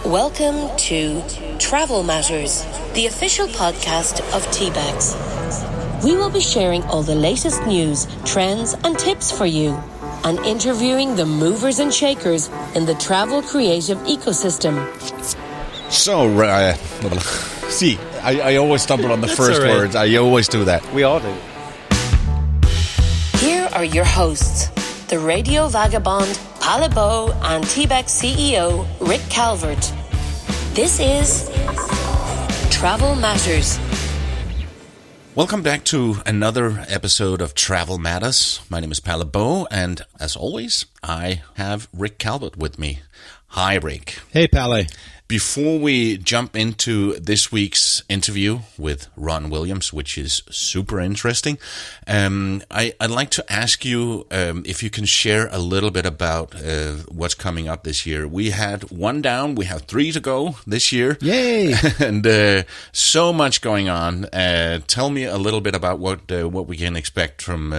Welcome to Travel Matters, the official podcast of TBEX. We will be sharing all the latest news, trends and tips for you, and interviewing the movers and shakers in the travel creative ecosystem. So, see, I always stumble on the first words. I always do that. We all do. Here are your hosts, the radio vagabond Palabo and TBEX CEO Rick Calvert. This is Travel Matters. Welcome back to another episode of Travel Matters. My name is Palabo, and as always, I have Rick Calvert with me. Hi, Rick. Hey, Pale. Before we jump into this week's interview with Ron Williams, which is super interesting, I'd like to ask you if you can share a little bit about what's coming up this year. We had one down. We have 3 to go this year. Yay! And so much going on. Tell me a little bit about what we can expect from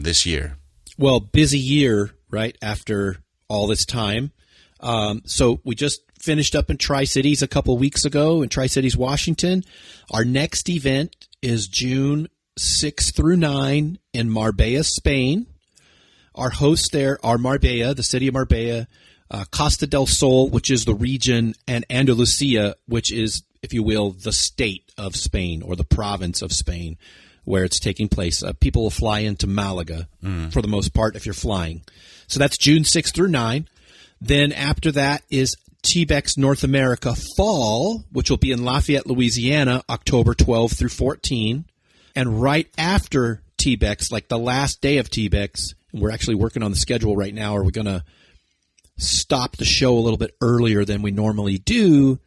this year. Well, busy year, right, after all this time. So we just finished up in Tri-Cities a couple of weeks ago in Tri-Cities, Washington. Our next event is June 6 through 9 in Marbella, Spain. Our hosts there are Marbella, the city of Marbella, Costa del Sol, which is the region, and Andalusia, which is, if you will, the state of Spain or the province of Spain where it's taking place. People will fly into Malaga for the most part if you're flying. So that's June 6 through 9. Then after that is TBEX North America Fall, which will be in Lafayette, Louisiana, October 12 through 14. And right after TBEX, like the last day of TBEX, and we're actually working on the schedule right now, or we're going to stop the show a little bit earlier than we normally do,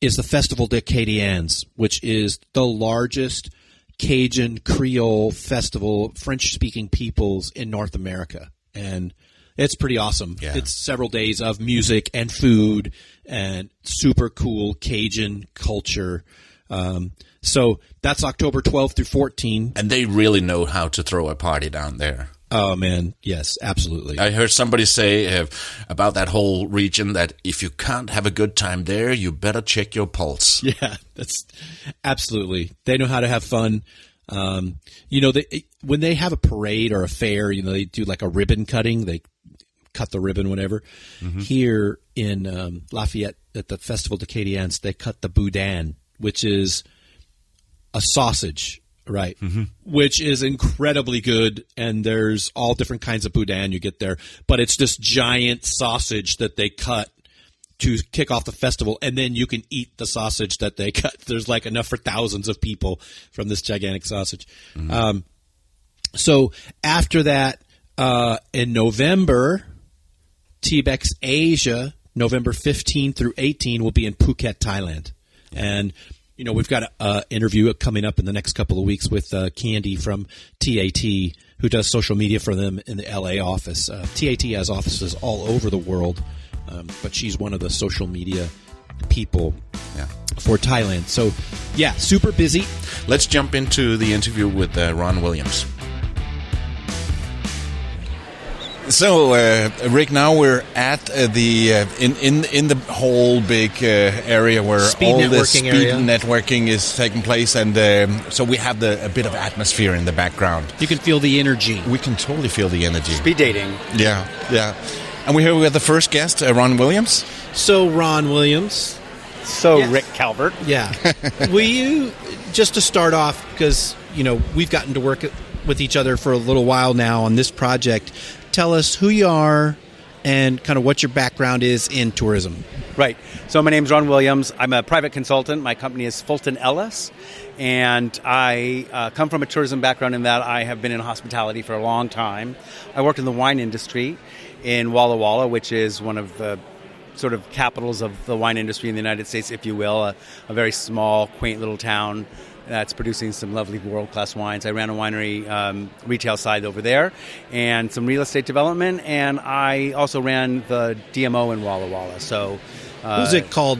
is the Festival des Acadiens, which is the largest Cajun Creole festival, French-speaking peoples in North America. And it's pretty awesome. Yeah. It's several days of music and food and super cool Cajun culture. So that's October 12th through 14. And they really know how to throw a party down there. Oh, man. Yes, absolutely. I heard somebody say about that whole region that if you can't have a good time there, you better check your pulse. Yeah, that's absolutely. They know how to have fun. When they have a parade or a fair, they do like a ribbon cutting. They cut the ribbon, whatever. Mm-hmm. Here in Lafayette at the Festival des Acadiens, they cut the boudin, which is a sausage, right? Mm-hmm. Which is incredibly good, and there's all different kinds of boudin you get there. But it's this giant sausage that they cut to kick off the festival, and then you can eat the sausage that they cut. There's like enough for thousands of people from this gigantic sausage. Mm-hmm. So after that, in November, TBEX Asia, November 15 through 18, will be in Phuket, Thailand. And, we've got an interview coming up in the next couple of weeks with Candy from TAT, who does social media for them in the LA office. TAT has offices all over the world, but she's one of the social media people for Thailand. So, yeah, super busy. Let's jump into the interview with Ron Williams. So, Rick, now we're at the in the whole big area where all this speed networking is taking place, and so we have a bit of atmosphere in the background. You can feel the energy. We can totally feel the energy. Speed dating. Yeah. And we're here with the first guest, Ron Williams. So, Ron Williams. Yes. Rick Calvert. Yeah. Will you, just to start off, because, we've gotten to work with each other for a little while now on this project, tell us who you are and kind of what your background is in tourism. Right. So my name's Ron Williams. I'm a private consultant. My company is Fulton Ellis, and I come from a tourism background in that I have been in hospitality for a long time. I worked in the wine industry in Walla Walla, which is one of the sort of capitals of the wine industry in the United States, if you will, a very small, quaint little town that's producing some lovely world-class wines. I ran a winery retail side over there and some real estate development, and I also ran the DMO in Walla Walla. So, was it called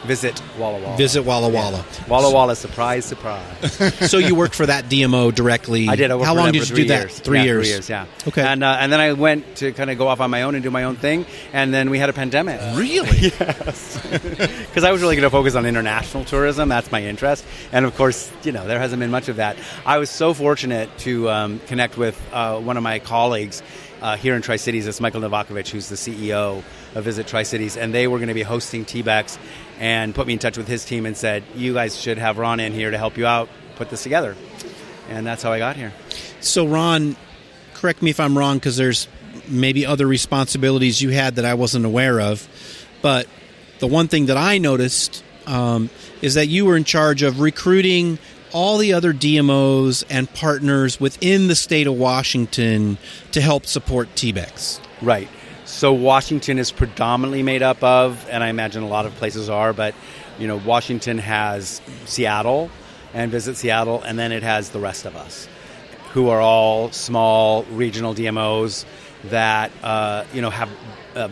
Visit Walla Walla. Visit Walla Walla. Yeah. Walla Walla, surprise, surprise. So you worked for that DMO directly. I did. I worked How for long them did for you do 3 that? years. 3 years. 3 years, yeah. Okay. And then I went to kind of go off on my own and do my own thing, and then we had a pandemic. Really? Yes. Because I was really going to focus on international tourism. That's my interest. And of course, there hasn't been much of that. I was so fortunate to connect with one of my colleagues here in Tri-Cities. It's Michael Novakovic, who's the CEO of Visit Tri-Cities, and they were going to be hosting TBEX and put me in touch with his team and said, you guys should have Ron in here to help you out, put this together. And that's how I got here. So Ron, correct me if I'm wrong, because there's maybe other responsibilities you had that I wasn't aware of, but the one thing that I noticed is that you were in charge of recruiting all the other DMOs and partners within the state of Washington to help support TBEX. Right. So Washington is predominantly made up of, and I imagine a lot of places are, but Washington has Seattle and Visit Seattle, and then it has the rest of us, who are all small regional DMOs that have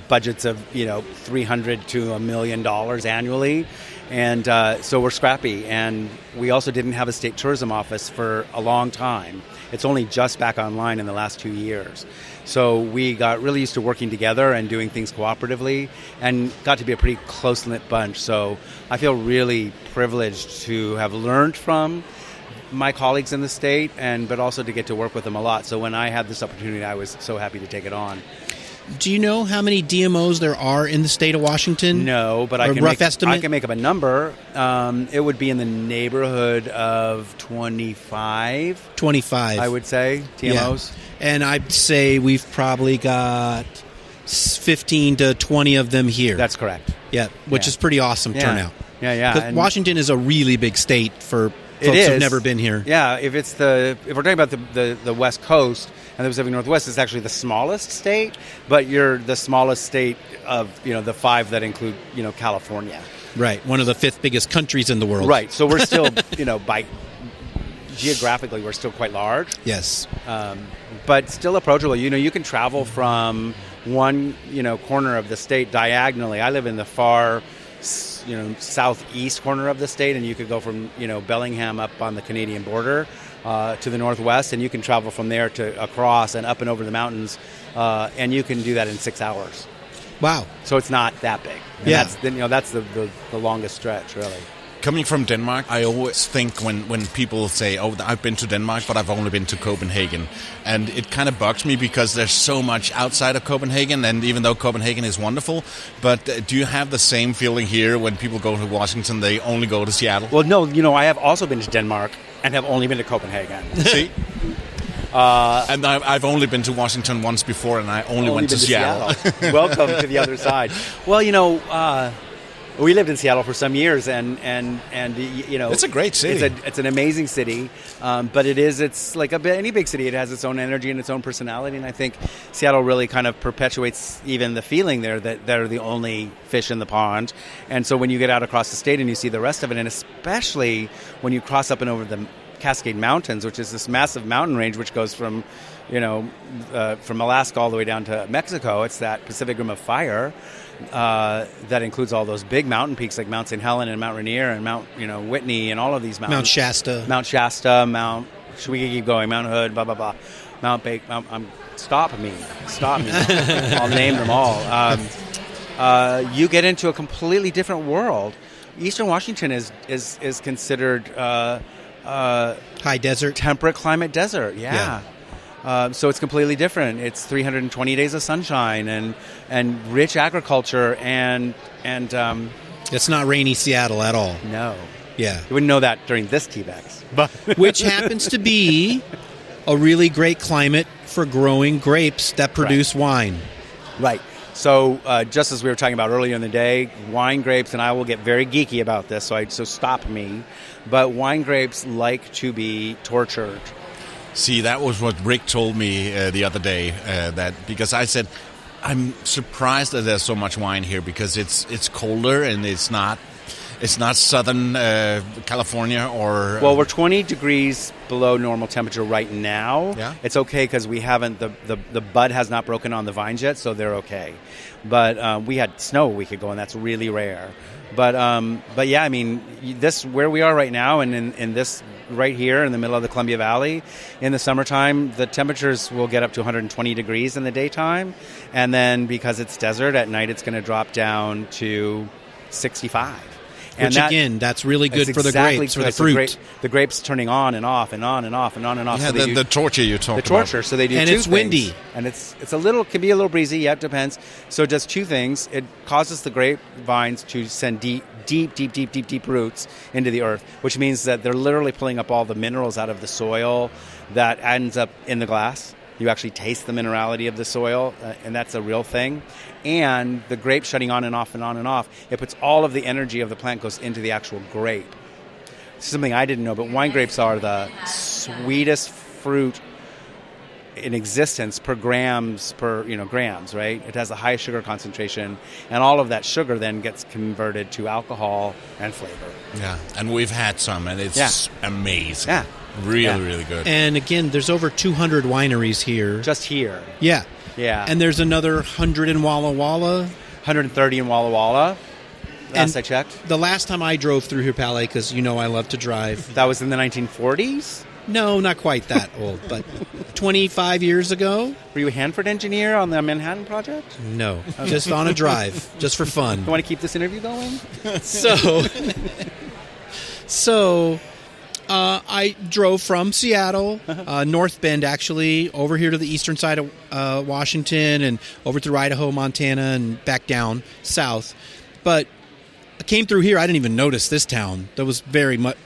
budgets of $300 to $1 million annually. And so we're scrappy, and we also didn't have a state tourism office for a long time. It's only just back online in the last 2 years. So we got really used to working together and doing things cooperatively and got to be a pretty close-knit bunch. So I feel really privileged to have learned from my colleagues in the state, but also to get to work with them a lot. So when I had this opportunity, I was so happy to take it on. Do you know how many DMOs there are in the state of Washington? No, but I can make up a number. It would be in the neighborhood of 25. 25. I would say, DMOs. Yeah. And I'd say we've probably got 15 to 20 of them here. That's correct. Yeah, which is pretty awesome turnout. Yeah. Washington is a really big state for folks who've never been here. Yeah, if we're talking about the West Coast and the Pacific Northwest, it's actually the smallest state, but you're the smallest state of the 5 that include California. Right, one of the 5th biggest countries in the world. Right, so we're still by geographically we're still quite large. Yes, but still approachable. You can travel from one corner of the state diagonally. I live in the far southeast corner of the state, and you could go from Bellingham up on the Canadian border to the northwest, and you can travel from there to across and up and over the mountains, and you can do that in 6 hours. Wow! So it's not that big. And that's the longest stretch, really. Coming from Denmark, I always think when people say, oh, I've been to Denmark, but I've only been to Copenhagen. And it kind of bugs me because there's so much outside of Copenhagen, and even though Copenhagen is wonderful, but do you have the same feeling here when people go to Washington, they only go to Seattle? Well, no, I have also been to Denmark and have only been to Copenhagen. See? And I've only been to Washington once before, and I only went to Seattle. Welcome to the other side. Well, we lived in Seattle for some years, and it's a great city. It's an amazing city, but it's like any big city. It has its own energy and its own personality, and I think Seattle really kind of perpetuates even the feeling there that they're the only fish in the pond. And so when you get out across the state and you see the rest of it, and especially when you cross up and over the Cascade Mountains, which is this massive mountain range which goes from Alaska all the way down to Mexico. It's that Pacific Rim of Fire that includes all those big mountain peaks like Mount St. Helens and Mount Rainier and Mount Whitney and all of these mountains. Mount Shasta. Should we keep going? Mount Hood, blah blah blah. Mount Bake. Stop me. I'll name them all. You get into a completely different world. Eastern Washington is considered high desert, temperate climate desert. Yeah. So it's completely different. It's 320 days of sunshine and rich agriculture and it's not rainy Seattle at all. No. Yeah. You wouldn't know that during this TBEX. But which happens to be a really great climate for growing grapes that produce wine. Right. So just as we were talking about earlier in the day, wine grapes, and I will get very geeky about this, so stop me, but wine grapes like to be tortured. See, that was what Rick told me the other day, because I said, I'm surprised that there's so much wine here because it's colder and it's not It's not southern California or... Well, we're 20 degrees below normal temperature right now. Yeah. It's okay because we haven't, the bud has not broken on the vines yet, so they're okay. But we had snow a week ago, and that's really rare. But yeah, I mean, this where we are right now, and in this right here in the middle of the Columbia Valley, in the summertime, the temperatures will get up to 120 degrees in the daytime, and then because it's desert at night, it's going to drop down to 65. Which again, that's really good for the grapes, for the fruit. The grapes turning on and off and on and off and on and off. Yeah, so the torture you talked about. The torture, so they do and two it's things. windy. And it's a little, can be a little breezy, yeah, it depends. So it does two things. It causes the grapevines to send deep roots into the earth, which means that they're literally pulling up all the minerals out of the soil that ends up in the glass. You actually taste the minerality of the soil, and that's a real thing. And the grape shutting on and off and on and off, it puts all of the energy of the plant goes into the actual grape. This is something I didn't know, but wine grapes are the sweetest fruit in existence per grams, right? It has the highest sugar concentration, and all of that sugar then gets converted to alcohol and flavor. Yeah, and we've had some, and it's amazing. Yeah. Really good. And again, there's over 200 wineries here. Just here. Yeah. Yeah. And there's another 100 in Walla Walla. 130 in Walla Walla, last I checked. The last time I drove through here, Palais, because you know I love to drive. That was in the 1940s? No, not quite that old, but 25 years ago. Were you a Hanford engineer on the Manhattan Project? No, just on a drive, just for fun. You want to keep this interview going? So I drove from Seattle, North Bend actually, over here to the eastern side of Washington and over through Idaho, Montana, and back down south. But I came through here, I didn't even notice this town. There was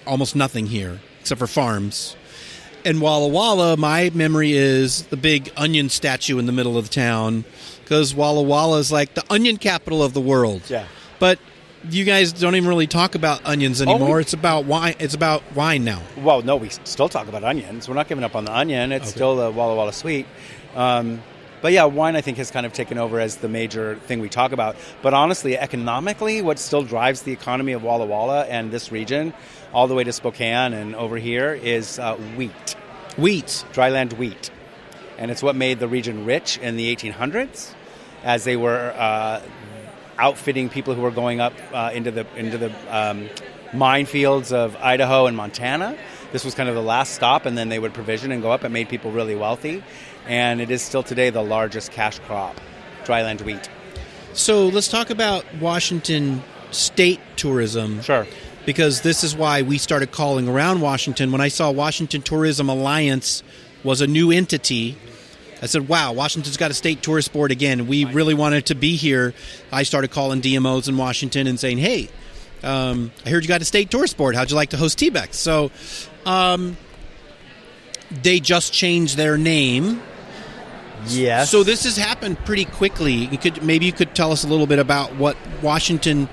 almost nothing here, except for farms. And Walla Walla, my memory is the big onion statue in the middle of the town, because Walla Walla is like the onion capital of the world. Yeah. But you guys don't even really talk about onions anymore. It's about wine. It's about wine now. Well, no, we still talk about onions. We're not giving up on the onion. It's still the Walla Walla sweet. But yeah, wine I think has kind of taken over as the major thing we talk about. But honestly, economically, what still drives the economy of Walla Walla and this region, all the way to Spokane and over here, is wheat. Wheat. Dryland wheat. And it's what made the region rich in the 1800s, as they were outfitting people who were going up into the minefields of Idaho and Montana. This was kind of the last stop, and then they would provision and go up. It made people really wealthy, and it is still today the largest cash crop, dryland wheat. So let's talk about Washington state tourism. Sure. Because this is why we started calling around Washington. When I saw Washington Tourism Alliance was a new entity, I said, wow, Washington's got a state tourist board again. We really wanted to be here. I started calling DMOs in Washington and saying, hey, I heard you got a state tourist board. How'd you like to host TBEX? So they just changed their name. Yes. So this has happened pretty quickly. Maybe you could tell us a little bit about what Washington...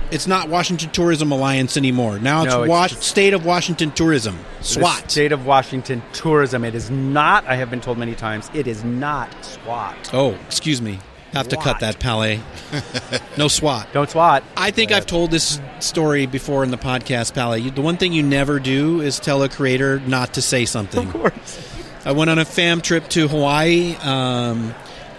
It's not Washington Tourism Alliance anymore. Now it's State of Washington Tourism, SWAT. The State of Washington Tourism. It is not, I have been told many times, it is not SWAT. Oh, excuse me. Have to cut that, Palais. No SWAT. Don't SWAT. I think I've told this story before in the podcast, Palais. The one thing you never do is tell a creator not to say something. Of course. I went on a fam trip to Hawaii on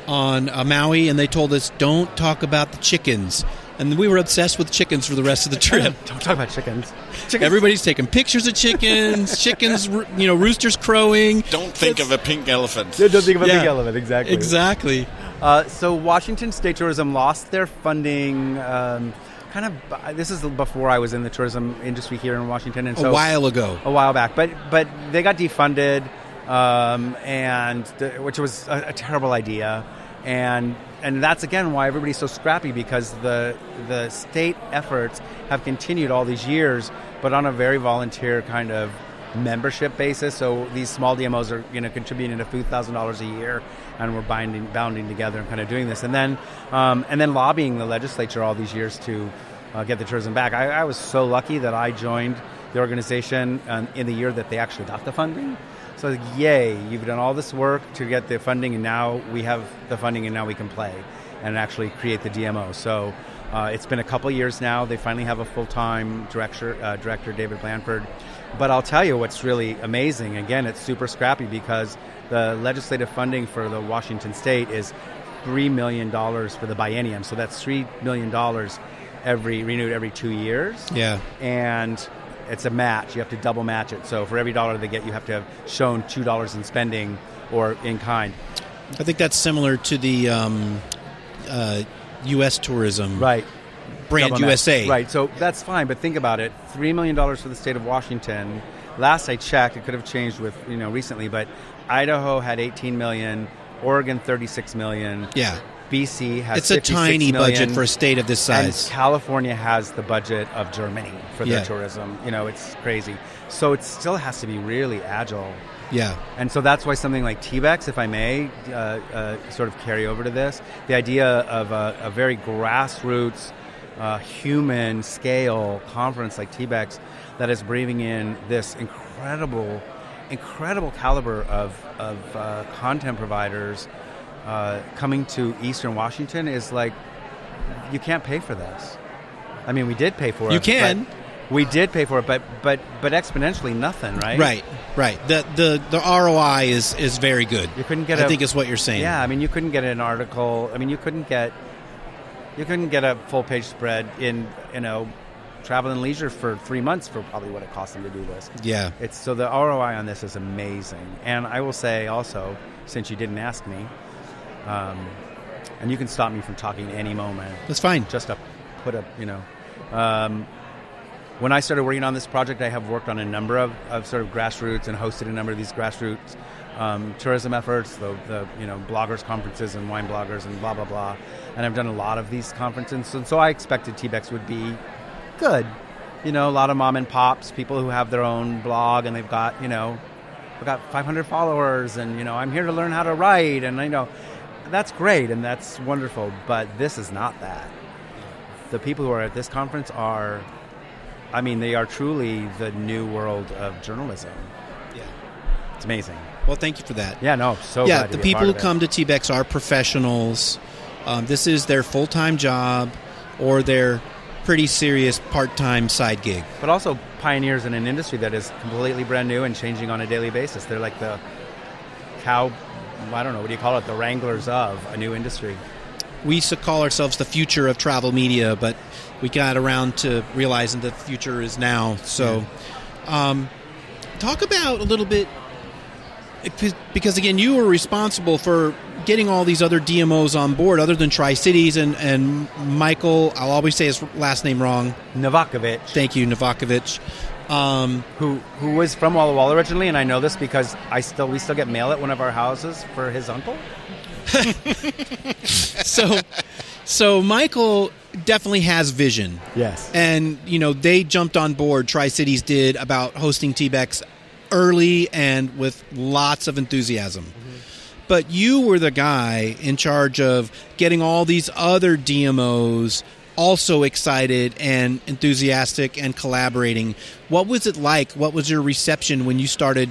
Maui, and they told us, don't talk about the chickens. And we were obsessed with chickens for the rest of the trip. Don't talk about chickens. Everybody's taking pictures of chickens, roosters crowing. Don't think of a pink elephant. Don't think of a pink elephant, exactly. Exactly. So Washington State Tourism lost their funding this is before I was in the tourism industry here in Washington. And so a while ago. A while back. But they got defunded, which was a terrible idea. And that's, again, why everybody's so scrappy, because the state efforts have continued all these years, but on a very volunteer kind of membership basis. So these small DMOs are contributing a few $1,000s a year, and we're bounding together and kind of doing this. And then lobbying the legislature all these years to get the tourism back. I was so lucky that I joined the organization in the year that they actually got the funding. So, yay, you've done all this work to get the funding, and now we have the funding, and now we can play and actually create the DMO. So It's been a couple years now. They finally have a full-time director, David Blanford. But I'll tell you what's really amazing. Again, it's super scrappy because the legislative funding for the Washington state is $3 million for the biennium. So that's $3 million renewed every 2 years. Yeah. And it's a match. You have to double match it. So for every dollar they get, you have to have shown $2 in spending or in kind. I think that's similar to the U.S. tourism. Right. Brand Double USA. match. Right. So that's fine. But think about it. $3 million for the state of Washington. Last I checked, it could have changed with, recently, but Idaho had 18 million, Oregon 36 million. Yeah. BC has it's a 56 tiny million, budget for a state of this size. And California has the budget of Germany for their Yeah. tourism. It's crazy. So it still has to be really agile. Yeah. And so that's why something like TBEX, if I may, sort of carry over to this, the idea of a very grassroots, human scale conference like TBEX that is bringing in this incredible caliber of content providers coming to Eastern Washington is like, you can't pay for this. I mean, we did pay for it. You can. We did pay for it, but exponentially nothing, right? Right. The ROI is very good. You couldn't get. I think is what you're saying. Yeah, I mean, you couldn't get an article. I mean, you couldn't get a full page spread in Travel and Leisure for 3 months for probably what it cost them to do this. Yeah. So the ROI on this is amazing. And I will say also, since you didn't ask me, and you can stop me from talking at any moment. That's fine. Just to put up, when I started working on this project, I have worked on a number of sort of grassroots and hosted a number of these grassroots tourism efforts, the bloggers conferences and wine bloggers and blah, blah, blah. And I've done a lot of these conferences. And so I expected TBEX would be good. A lot of mom and pops, people who have their own blog and they've got, we've got 500 followers and, I'm here to learn how to write. And that's great and that's wonderful, but this is not that. The people who are at this conference they are truly the new world of journalism. Yeah. It's amazing. Well, thank you for that. Yeah, no, so yeah, glad to the be a people part who of it. come to TBEX are professionals. This is their full-time job or their pretty serious part-time side gig. But also pioneers in an industry that is completely brand new and changing on a daily basis. They're like the the wranglers of a new industry. We used to call ourselves the future of travel media, but we got around to realizing that the future is now. So talk about a little bit, because again, you were responsible for getting all these other DMOs on board other than Tri-Cities and Michael, I'll always say his last name wrong. Novakovic. Thank you, Novakovic. Who was from Walla Walla originally, and I know this because we still get mail at one of our houses for his uncle. So Michael definitely has vision. Yes. And, they jumped on board, Tri-Cities did, about hosting TBEX early and with lots of enthusiasm. Mm-hmm. But you were the guy in charge of getting all these other DMOs also excited and enthusiastic and collaborating. What was it like? What was your reception when you started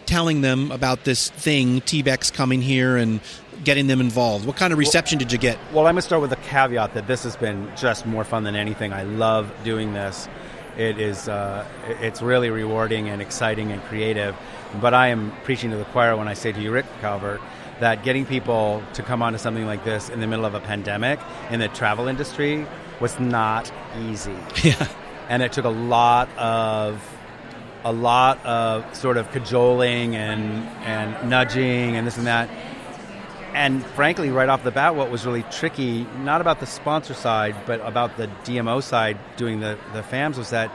telling them about this thing, TBEX coming here, and getting them involved? What kind of reception did you get? Well, I'm going to start with a caveat that this has been just more fun than anything. I love doing this. It's really rewarding and exciting and creative. But I am preaching to the choir when I say to you, Rick Calvert, that getting people to come onto something like this in the middle of a pandemic in the travel industry was not easy. Yeah. And it took a lot of sort of cajoling and nudging and this and that. And frankly, right off the bat, what was really tricky, not about the sponsor side, but about the DMO side doing the FAMs, was that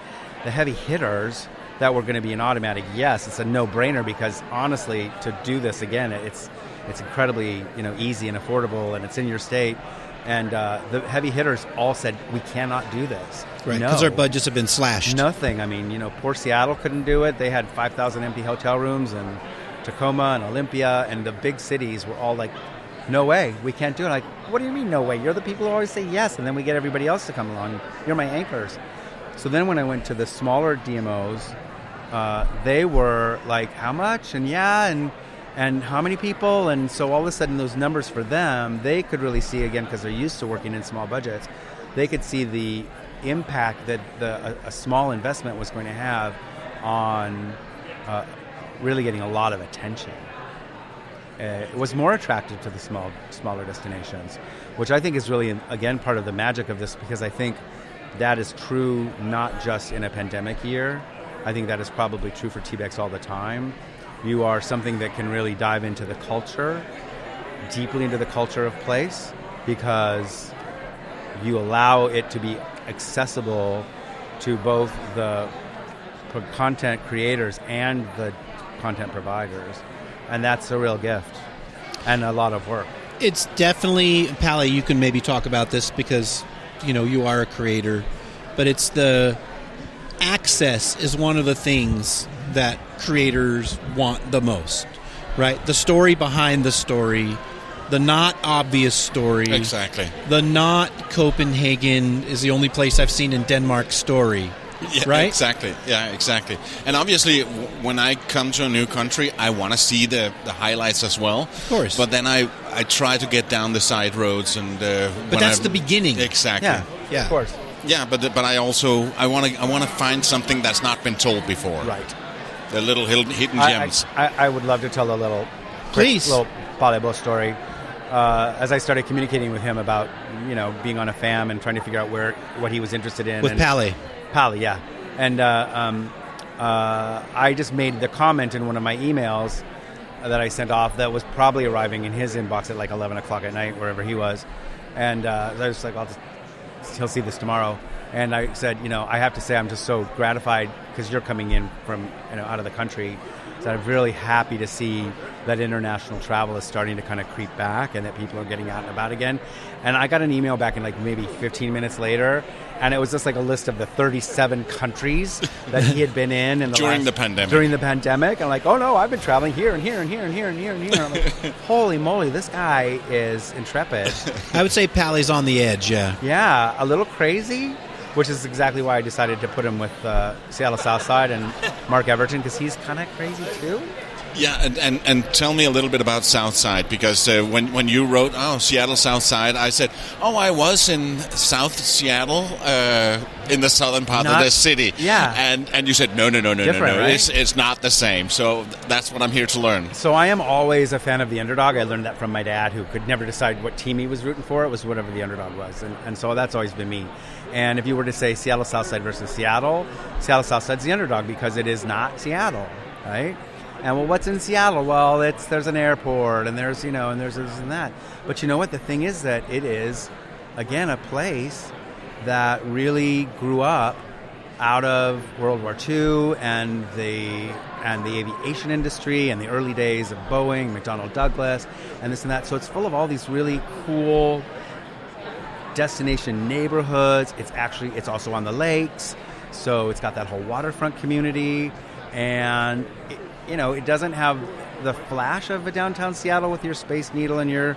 the heavy hitters that were going to be an automatic yes, it's a no-brainer, because honestly, to do this again, it's incredibly easy and affordable, and it's in your state. And the heavy hitters all said, we cannot do this. Right, because their budgets have been slashed. Nothing. I mean, poor Seattle couldn't do it. They had 5,000 empty hotel rooms, and Tacoma and Olympia and the big cities were all like, no way, we can't do it. Like, what do you mean, no way? You're the people who always say yes, and then we get everybody else to come along. You're my anchors. So then when I went to the smaller DMOs, they were like, how much? And and how many people? And so all of a sudden those numbers for them, they could really see, again, because they're used to working in small budgets, they could see the impact that a small investment was going to have on really getting a lot of attention. It was more attractive to the smaller destinations, which I think is really, again, part of the magic of this, because I think that is true not just in a pandemic year. I think that is probably true for TBEX all the time. You are something that can really dive into the culture, deeply into the culture of place, because you allow it to be accessible to both the content creators and the content providers. And that's a real gift and a lot of work. It's definitely, Pally, you can maybe talk about this because, you are a creator, but it's the access is one of the things that creators want the most, right? The story behind the story, the not obvious story. Exactly. The not Copenhagen is the only place I've seen in Denmark story. Yeah, right? Exactly. Yeah, exactly. And obviously, when I come to a new country, I want to see the highlights as well. Of course. But then I try to get down the side roads and. But that's the beginning. Exactly. Yeah. Of course. Yeah, but I also I want to find something that's not been told before. Right. The little hidden gems. I would love to tell a little Palebo story. As I started communicating with him about being on a fam and trying to figure out what he was interested in. With Pally. Pally, yeah. And I just made the comment in one of my emails that I sent off that was probably arriving in his inbox at like 11 o'clock at night, wherever he was. And I was like, he'll see this tomorrow. And I said, I have to say I'm just so gratified because you're coming in from out of the country. So I'm really happy to see that international travel is starting to kind of creep back and that people are getting out and about again. And I got an email back in like maybe 15 minutes later, and it was just like a list of the 37 countries that he had been in during the pandemic. During the pandemic. I'm like, oh no, I've been traveling here and here and here and here and here and here. I'm like, holy moly, this guy is intrepid. I would say Pally's on the edge, yeah. Yeah, a little crazy, which is exactly why I decided to put him with Seattle Southside and Mark Everton, because he's kind of crazy too. Yeah, and tell me a little bit about Southside, because when you wrote, Seattle Southside, I said, I was in South Seattle, in the southern part of the city. Yeah. And you said, no, right? It's not the same. So that's what I'm here to learn. So I am always a fan of the underdog. I learned that from my dad, who could never decide what team he was rooting for. It was whatever the underdog was. And so that's always been me. And if you were to say Seattle Southside versus Seattle Southside's the underdog because it is not Seattle, right? And well, what's in Seattle? Well, there's an airport, and there's and there's this and that. But you know what? The thing is that it is, again, a place that really grew up out of World War II and the aviation industry and the early days of Boeing, McDonnell Douglas, and this and that. So it's full of all these really cool destination neighborhoods. It's also on the lakes, so it's got that whole waterfront community, and it doesn't have the flash of a downtown Seattle with your Space Needle and your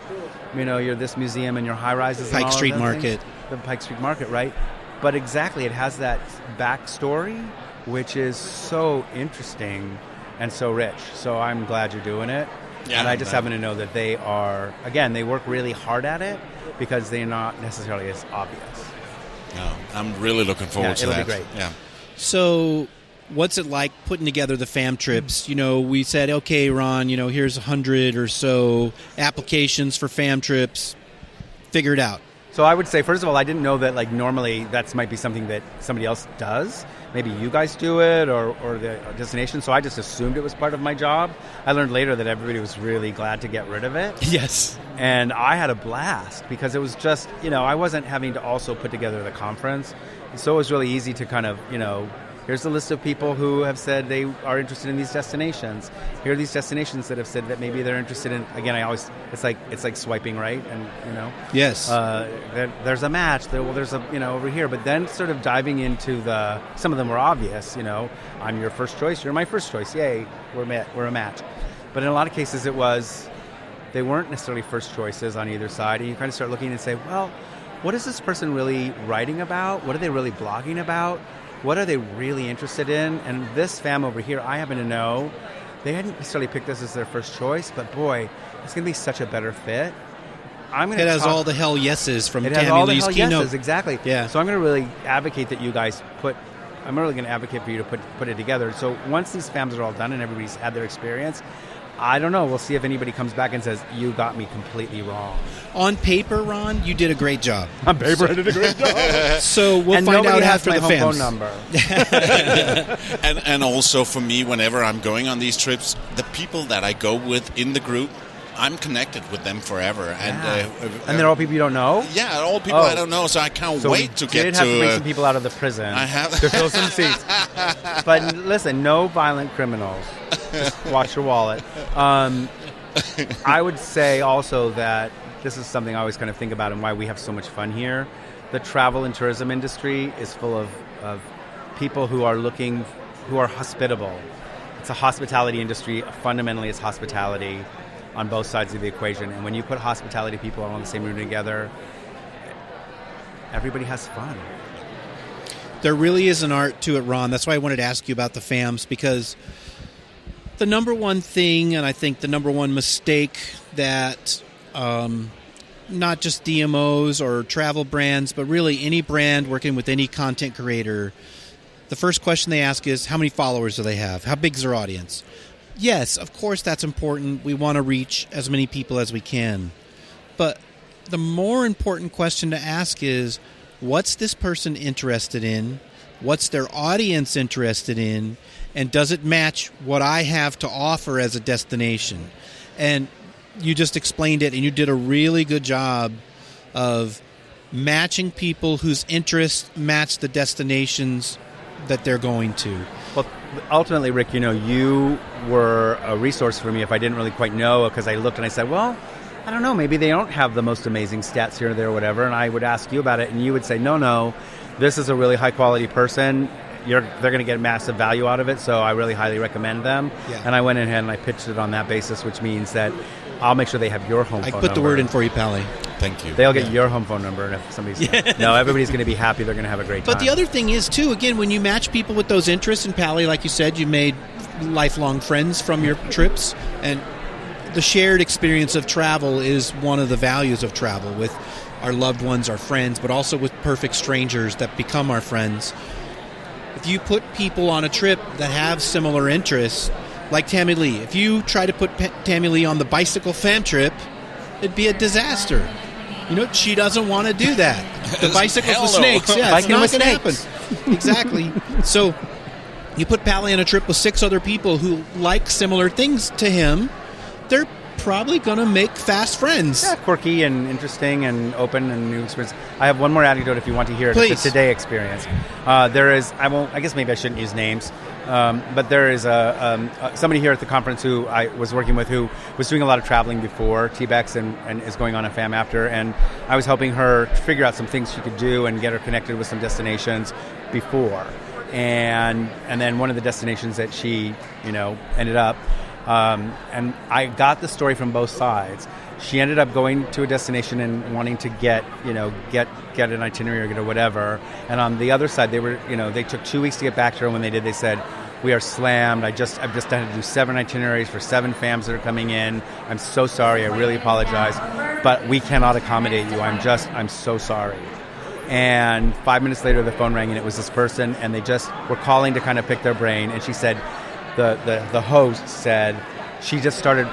this museum and your high rises. Pike Street Market. The Pike Street Market, right? But exactly, it has that backstory, which is so interesting and so rich. So I'm glad you're doing it. Yeah, and I just happen to know that they work really hard at it because they're not necessarily as obvious. No, I'm really looking forward to that. It'll be great. Yeah. So what's it like putting together the fam trips? We said, okay, Ron, here's 100 or so applications for fam trips. Figure it out. So I would say, first of all, I didn't know that normally that might be something that somebody else does. Maybe you guys do it or the destination. So I just assumed it was part of my job. I learned later that everybody was really glad to get rid of it. Yes. And I had a blast because it was just, I wasn't having to also put together the conference. So it was really easy to kind of, here's the list of people who have said they are interested in these destinations. Here are these destinations that have said that maybe they're interested in. Again, it's like swiping right, and Yes. There's a match. There's a over here, but then sort of diving into some of them were obvious. I'm your first choice. You're my first choice. Yay, we're a match. But in a lot of cases, they weren't necessarily first choices on either side, and you kind of start looking and say, well, what is this person really writing about? What are they really blogging about? What are they really interested in? And this fam over here, I happen to know, they hadn't necessarily picked this as their first choice, but boy, it's going to be such a better fit. I'm going to It has all the hell yeses from It has Tammy all the Lee's hell keynote. yeses, exactly. Yeah. So I'm going to really advocate that you guys I'm really going to advocate for you to put it together. So once these FAMs are all done and everybody's had their experience, I don't know. We'll see if anybody comes back and says, you got me completely wrong. On paper, Ron, you did a great job. On paper, I did a great job. So we'll and find out nobody has after my the home FAMs. phone number. And also for me, whenever I'm going on these trips, the people that I go with in the group, I'm connected with them forever. And they're all people you don't know? Yeah, all people I don't know, so I can't wait to get to... did have to bring some people out of the prison I have to fill some seats. But listen, no violent criminals. Just watch your wallet. I would say also that this is something I always kind of think about and why we have so much fun here. The travel and tourism industry is full of people who are hospitable. It's a hospitality industry. Fundamentally, it's hospitality on both sides of the equation. And when you put hospitality people all in the same room together, everybody has fun. There really is an art to it, Ron. That's why I wanted to ask you about the FAMs, because the number one thing, and I think the number one mistake that not just DMOs or travel brands, but really any brand working with any content creator, the first question they ask is, how many followers do they have? How big is their audience? Yes, of course that's important. We want to reach as many people as we can. But the more important question to ask is, what's this person interested in? What's their audience interested in? And does it match what I have to offer as a destination? And you just explained it, and you did a really good job of matching people whose interests match the destinations that they're going to. Well, ultimately, Rick, you were a resource for me if I didn't really quite know, because I looked and I said, well, I don't know, maybe they don't have the most amazing stats here or there or whatever, and I would ask you about it, and you would say, no, this is a really high-quality person. They're going to get massive value out of it, so I really highly recommend them. Yeah. And I went ahead and I pitched it on that basis, which means that I'll make sure they have your home phone number. I put the word in for you, Pally. Thank you. They'll get your home phone number, and if somebody's... No, everybody's going to be happy. They're going to have a great time. But the other thing is, too, again, when you match people with those interests, and Pally, like you said, you made lifelong friends from your trips, and the shared experience of travel is one of the values of travel with our loved ones, our friends, but also with perfect strangers that become our friends. If you put people on a trip that have similar interests, like Tammy Lee, if you try to put Tammy Lee on the bicycle fam trip, it'd be a disaster. She doesn't want to do that. The bicycles with snakes, it's not going to happen. Exactly. So you put Pally on a trip with 6 other people who like similar things to him, they're probably going to make fast friends. Yeah, quirky and interesting and open and new experience. I have one more anecdote if you want to hear it. Please. It's a today experience. There is, I guess maybe I shouldn't use names, but there is somebody here at the conference who I was working with who was doing a lot of traveling before TBEX and is going on a FAM after, and I was helping her figure out some things she could do and get her connected with some destinations before. And then one of the destinations that she, ended up, and I got the story from both sides. She ended up going to a destination and wanting to get an itinerary or whatever. And on the other side, they took 2 weeks to get back to her. And when they did, they said, "We are slammed. I've just had to do 7 itineraries for 7 FAMs that are coming in. I'm so sorry. I really apologize, but we cannot accommodate you. I'm so sorry." And 5 minutes later, the phone rang, and it was this person, and they just were calling to kind of pick their brain. And she said, the host said, she just started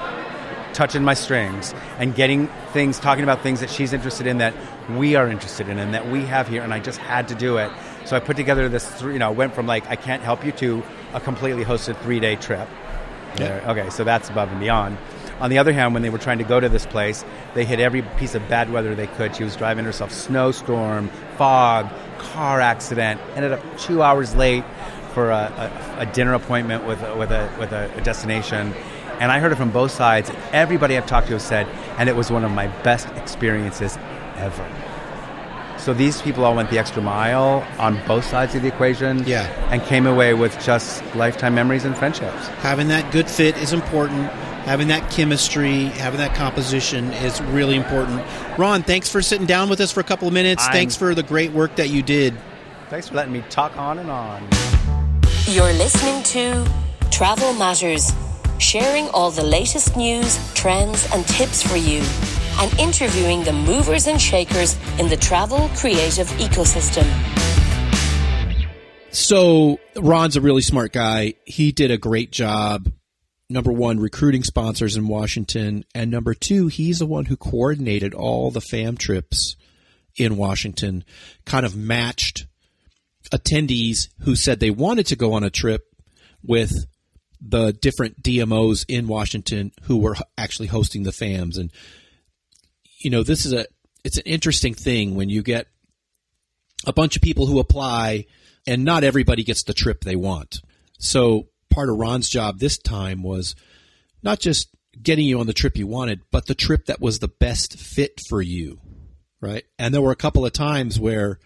touching my strings and talking about things that she's interested in, that we are interested in, and that we have here, and I just had to do it. So I put together this, went from I can't help you to a completely hosted 3-day trip. Yeah. Okay, so that's above and beyond. On the other hand, when they were trying to go to this place, they hit every piece of bad weather they could. She was driving herself, snowstorm, fog, car accident, ended up 2 hours late for a dinner appointment with a destination. And I heard it from both sides. Everybody I've talked to has said, and it was one of my best experiences ever. So these people all went the extra mile on both sides of the equation, and came away with just lifetime memories and friendships. Having that good fit is important. Having that chemistry, having that composition is really important. Ron, thanks for sitting down with us for a couple of minutes. Thanks for the great work that you did. Thanks for letting me talk on and on. You're listening to Travel Matters, sharing all the latest news, trends, and tips for you. and interviewing the movers and shakers in the travel creative ecosystem. So Ron's a really smart guy. He did a great job, number one, recruiting sponsors in Washington, and number two, he's the one who coordinated all the fam trips in Washington, kind of matched attendees who said they wanted to go on a trip with the different DMOs in Washington who were actually hosting the FAMs. And, you know, it's an interesting thing when you get a bunch of people who apply and not everybody gets the trip they want. So part of Ron's job this time was not just getting you on the trip you wanted, but the trip that was the best fit for you, right? And there were a couple of times where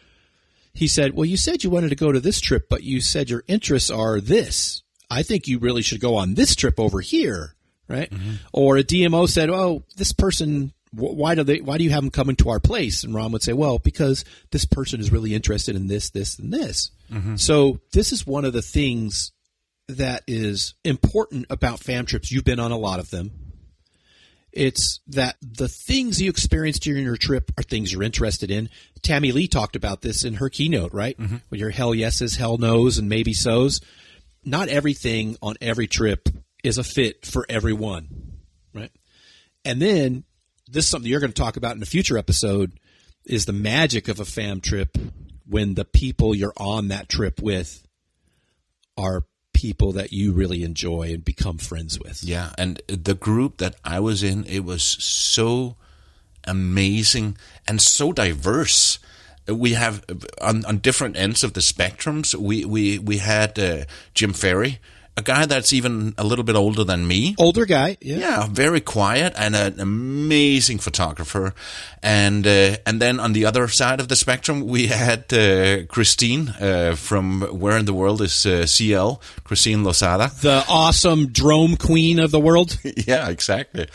he said, well, you said you wanted to go to this trip, but you said your interests are this. I think you really should go on this trip over here, right? Mm-hmm. Or a DMO said, oh, this person, why do you have them come into our place? And Ron would say, well, because this person is really interested in this, this, and this. Mm-hmm. So this is one of the things that is important about fam trips. You've been on a lot of them. It's that the things you experience during your trip are things you're interested in. Tammy Lee talked about this in her keynote, right? Mm-hmm. With your hell yeses, hell nos, and maybe so's. Not everything on every trip is a fit for everyone, right? And then this is something you're going to talk about in a future episode is the magic of a fam trip when the people you're on that trip with are people that you really enjoy and become friends with. Yeah, and the group that I was in, it was so amazing and so diverse. We have on different ends of the spectrums. We had Jim Ferry, a guy that's even a little bit older than me. Older guy, yeah. Yeah, very quiet and an amazing photographer. And then on the other side of the spectrum, we had Christine from Where in the World is CL, Christine Lozada. The awesome drone queen of the world. Yeah, exactly.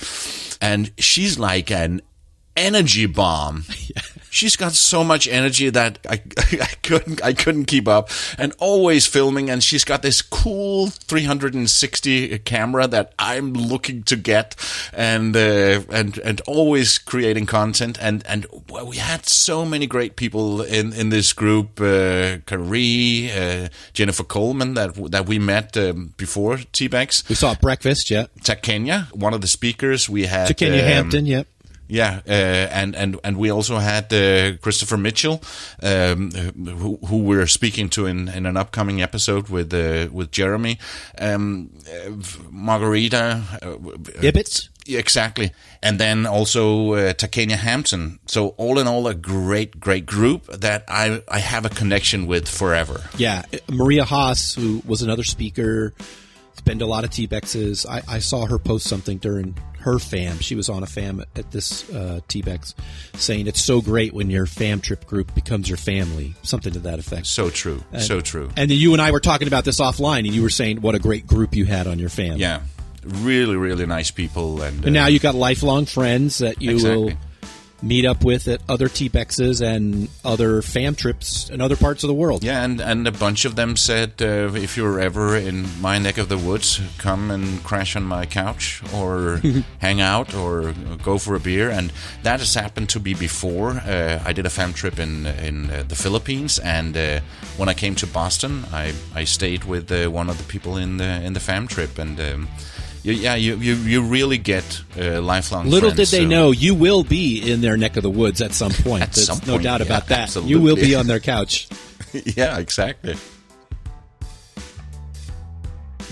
And she's like an energy bomb. Yeah. She's got so much energy that I couldn't keep up, and always filming. And she's got this cool 360 camera that I'm looking to get, and always creating content. And we had so many great people in this group. Carrie, Jennifer Coleman that we met before TBEX. We saw at breakfast, yeah. Takenya, one of the speakers. We had Takenya Hampton, yep. Yeah, and we also had Christopher Mitchell, who we're speaking to in an upcoming episode with Jeremy, Margarita, Ibbets. Exactly, and then also Takenya Hampton. So all in all, a great group that I have a connection with forever. Yeah, Maria Haas, who was another speaker. Been to a lot of TBEXs. I saw her post something during her fam. She was on a fam at this TBEX saying it's so great when your fam trip group becomes your family. Something to that effect. So true. So true. And then you and I were talking about this offline, and you were saying what a great group you had on your fam. Yeah. Really, really nice people. And now you've got lifelong friends that you will meet up with at other TBEXs and other fam trips in other parts of the world. Yeah, and a bunch of them said, if you're ever in my neck of the woods, come and crash on my couch or hang out or go for a beer. And that has happened to me before. I did a fam trip in the Philippines, and when I came to Boston, I stayed with one of the people in the fam trip, and you really get lifelong Little friends. did they know you will be in their neck of the woods at some point. There's no doubt about that. Absolutely. You will be on their couch. Yeah, exactly.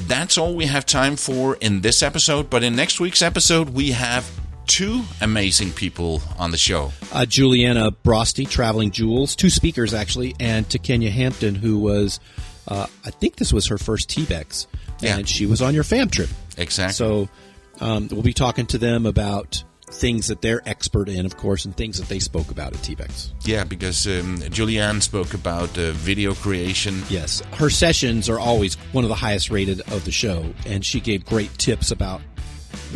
That's all we have time for in this episode, but in next week's episode, we have two amazing people on the show. Juliana Brosti, Traveling Jewels, two speakers actually, and Takenya Hampton, who was, I think this was her first TBEX, and she was on your fam trip. Exactly. So we'll be talking to them about things that they're expert in, of course, and things that they spoke about at TBEX. Yeah, because Julianne spoke about video creation. Yes. Her sessions are always one of the highest rated of the show, and she gave great tips about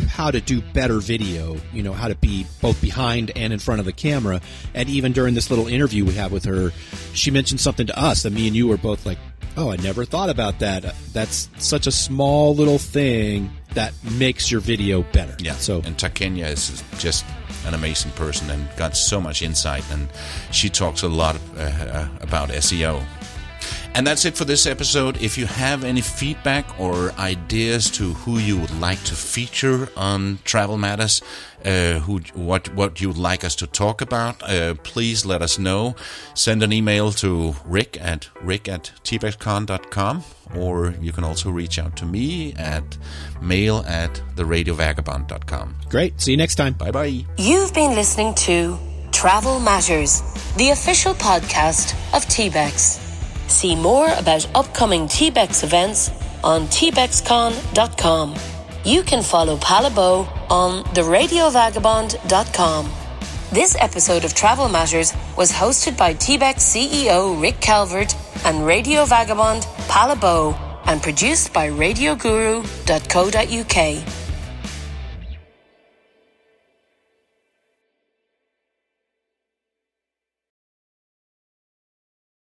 how to do better video, how to be both behind and in front of the camera. And even during this little interview we had with her, she mentioned something to us that me and you were both like, oh, I never thought about that. That's such a small little thing that makes your video better. Yeah. So, and Takenya is just an amazing person and got so much insight, and she talks a lot about SEO. And that's it for this episode. If you have any feedback or ideas to who you would like to feature on Travel Matters, what you would like us to talk about, please let us know. Send an email to rick@tbexcon.com, or you can also reach out to me at mail@theradiovagabond.com. Great. See you next time. Bye-bye. You've been listening to Travel Matters, the official podcast of TBEX. See more about upcoming TBEX events on tbexcon.com. You can follow Palabo on theradiovagabond.com. This episode of Travel Matters was hosted by TBEX CEO Rick Calvert and Radio Vagabond Palabo, and produced by radioguru.co.uk.